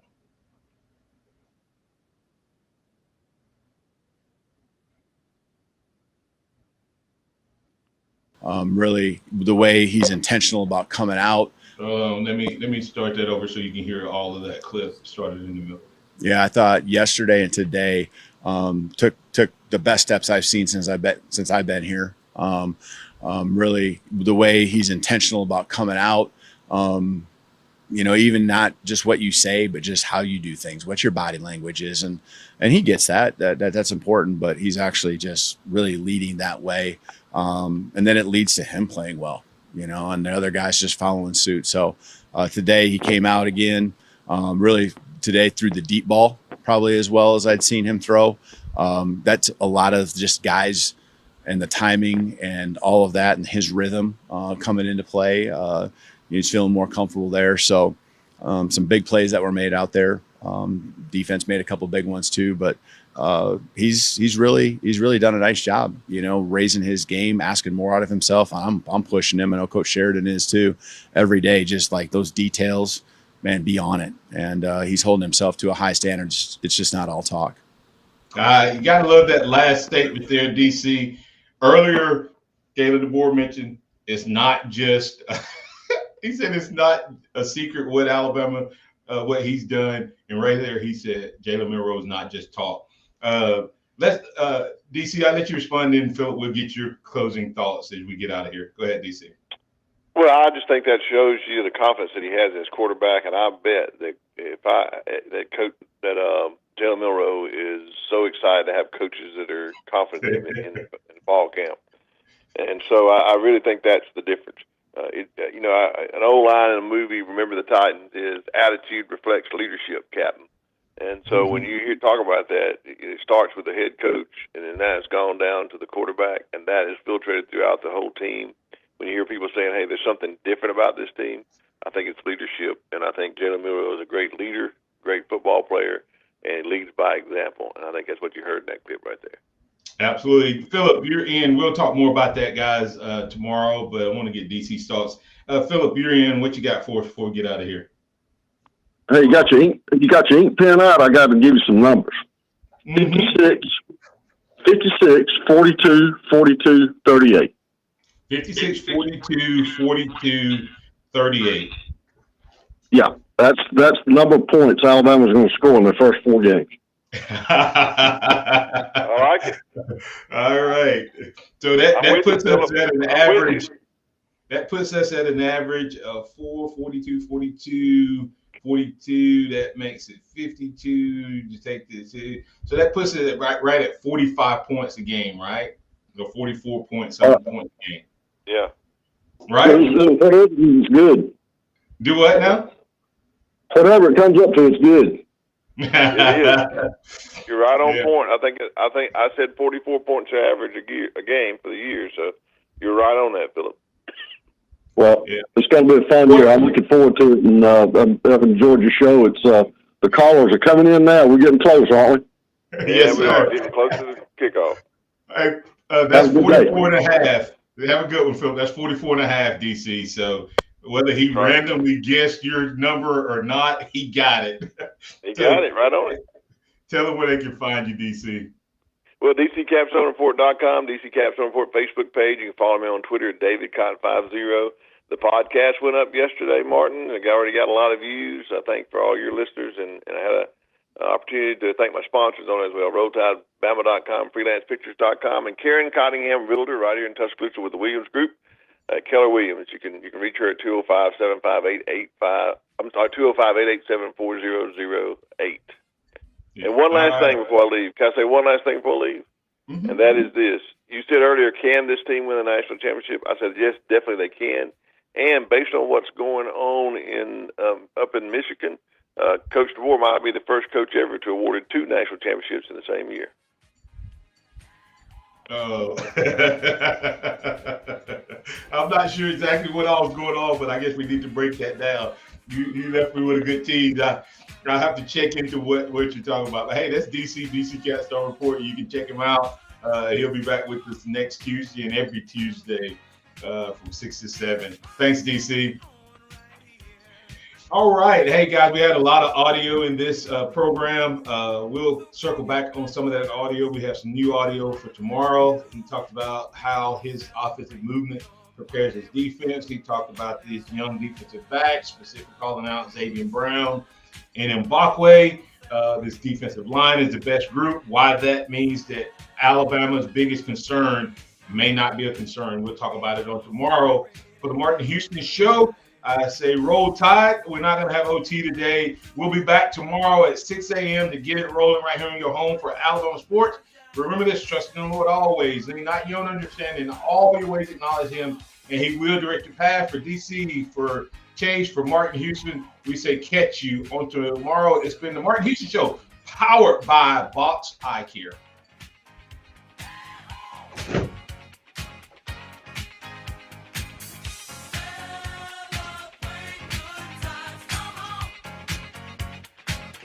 N: Really, the way he's intentional about coming out.
C: Let me start that over so you can hear all of that clip started in the middle.
N: Yeah, I thought yesterday and today took the best steps I've seen since I've been here. Really, the way he's intentional about coming out. Even not just what you say, but just how you do things, what your body language is, and he gets that's important. But he's actually just really leading that way, and then it leads to him playing well, and the other guys just following suit. So today he came out again, really today threw the deep ball probably as well as I'd seen him throw. That's a lot of just guys and the timing and all of that and his rhythm coming into play. He's feeling more comfortable there. So some big plays that were made out there. Defense made a couple big ones too, but he's really done a nice job, raising his game, asking more out of himself. I'm pushing him. I know Coach Sheridan is too, every day, just like those details, man, be on it. And he's holding himself to a high standard. It's just not all talk.
C: You got to love that last statement there, DC. Earlier, Kalen DeBoer mentioned it's not just he said it's not a secret what Alabama, what he's done. And right there, he said Jalen Milroe is not just talk. DC, I'll let you respond, and Philip, we'll get your closing thoughts as we get out of here. Go ahead, DC.
D: Well, I just think that shows you the confidence that he has in his quarterback, and I bet that Jalen Milroe is so excited to have coaches that are confident in fall camp. And so I really think that's the difference. an old line in a movie, Remember the Titans, is attitude reflects leadership, Captain. And so when you hear talk about that, it starts with the head coach, and then now it's gone down to the quarterback, and that is filtrated throughout the whole team. When you hear people saying, hey, there's something different about this team, I think it's leadership, and I think Jalen Milroe is a great leader, great football player, and leads by example. And I think that's what you heard in that clip right there.
C: Absolutely. Philip, you're in. We'll talk more about that, guys, tomorrow, but I want to get DC's thoughts. Philip, you're in. What you got for us before we get out of here?
K: Hey, you got your ink pen out? I got to give you some numbers. 56, 42, 42, 38.
C: 56, 42, 42, 38.
K: Yeah, that's the number of points Alabama's going to score in their first 4 games.
D: I like it.
C: All right. So that puts us at an average. That puts us at an average of 4, 42, 42, 42. That makes it 52. You take this. So that puts it right at 45 points a game, right? So 44 points, 7 points a game.
D: Yeah.
K: Right? Whatever is good.
C: Do what now?
K: Whatever it comes up to, it's good.
D: It is. You're right on point. I think I said 44 points average a game for the year, so you're right on that, Philip.
K: Well, it's going to be a fun year. I'm looking forward to it, and I've enjoyed your show. It's the callers are coming in now. We're getting close, aren't
D: we? Yes, we are getting close to the kickoff.
C: Hey, that's 44 and a half. Have a good one, Philip. That's 44 and a half, DC. So whether he randomly guessed your number or not, he got it.
D: He got it right on it.
C: Tell them where they can find you, DC.
D: Well, DCCapstoneReport.com, DC Capstone Report Facebook page. You can follow me on Twitter at DavidCotton50. The podcast went up yesterday, Martin. It already got a lot of views, I think, for all your listeners. And I had an opportunity to thank my sponsors on it as well, Rolltide, Bama.com, FreelancePictures.com, and Karen Cottingham, Realtor, right here in Tuscaloosa with the Williams Group. Keller Williams. You can reach her at 205-758-85. I'm sorry, 205-887-4008. And one last thing before I leave. Can I say one last thing before I leave? Mm-hmm. And that is this. You said earlier, can this team win a national championship? I said, yes, definitely they can. And based on what's going on in up in Michigan, Coach DeVore might be the first coach ever to award 2 national championships in the same year.
C: Oh, I'm not sure exactly what all is going on, but I guess we need to break that down. You left me with a good team. I have to check into what you're talking about. But hey, that's DC Capstone Report. You can check him out. He'll be back with us next Tuesday and every Tuesday from 6 to 7. Thanks, DC. All right. Hey, guys, we had a lot of audio in this program. We'll circle back on some of that audio. We have some new audio for tomorrow. He talked about how his offensive movement prepares his defense. He talked about these young defensive backs, specifically calling out Xavier Brown and Mbakwe. This defensive line is the best group. Why that means that Alabama's biggest concern may not be a concern. We'll talk about it on tomorrow. For the Martin Houston Show, I say roll tide. We're not going to have OT today. We'll be back tomorrow at 6 a.m. to get it rolling right here in your home for Alabama Sports. Remember this, trust in the Lord always. Lean not your own understanding. In all your ways acknowledge him, and he will direct your path. For DC, for Chase, for Martin Houston, we say catch you on tomorrow. It's been the Martin Houston Show, powered by Box Eye Care.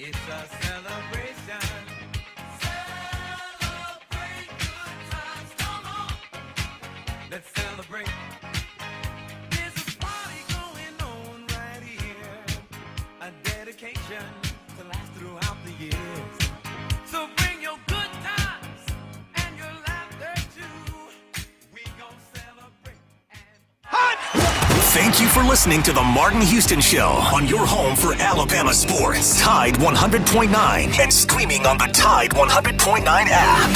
L: It's a celebration. Celebrate good times. Come on. Let's celebrate. There's a party going on right here. A dedication to last throughout the years. So bring your good times and your laughter too. We gon' celebrate.
B: Thank you for listening to the Martin Houston Show on your home for Alabama sports. Tide 100.9 and streaming on the Tide 100.9 app.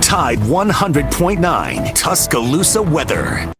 B: Tide 100.9 Tuscaloosa weather.